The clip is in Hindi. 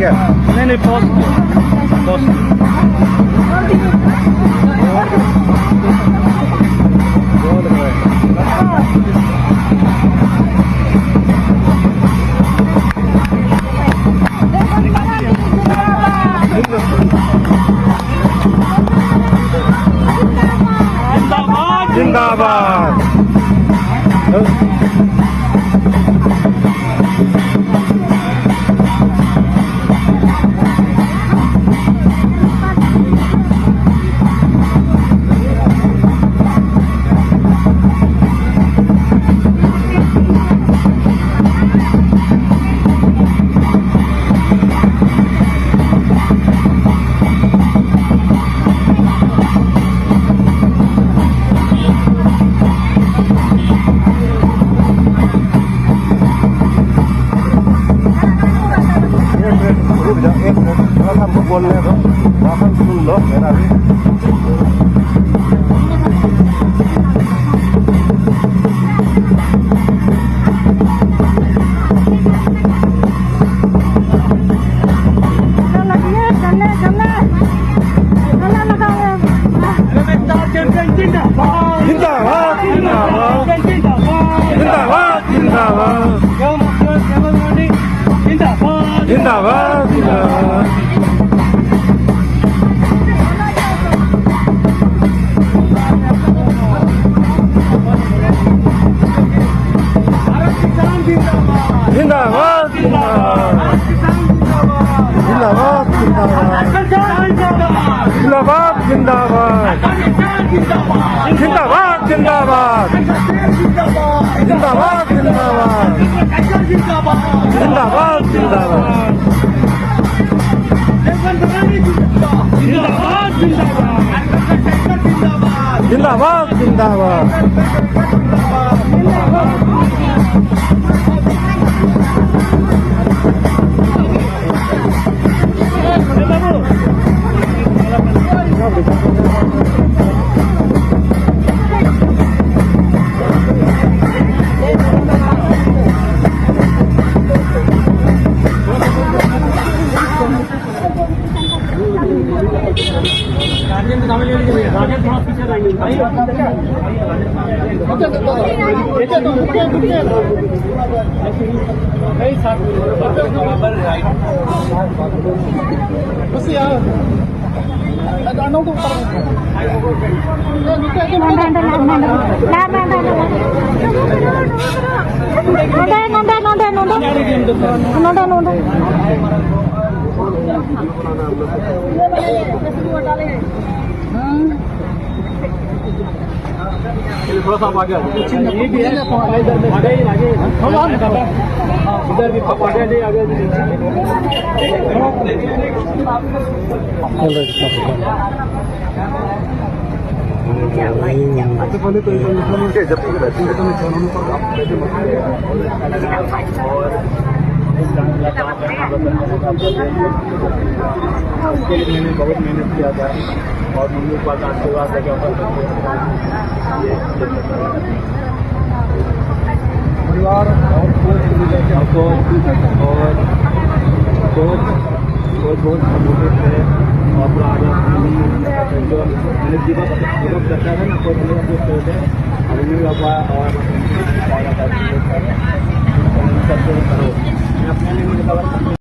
क्या? नहीं पोस्ट जिंदाबाद। हमको बोलने दो, वापस सुन लो मेरा भी। जिंदाबाद जिंदाबाद जिंदाबाद जिंदाबाद जिंदाबाद जिंदाबाद। जिंदाबाद जिंदाबाद जिंदाबाद जिंदाबाद जिंदाबाद जिंदाबाद जिंदाबाद जिंदाबाद जिंदाबाद जिंदाबाद जिंदाबाद जिंदाबाद। थोड़ा सा आगे ये भी है आगे इधर भी आगे पहले तो जब तक रहती है तो उसके लिए मैंने बहुत मेहनत किया था और मम्मी पापा का आशीर्वाद है परिवार और बहुत सपोर्टेड थे और पूरा जो मैंने जीवन करता था ना कोई मम्मी पापा और सबसे करो मैं अपने लिए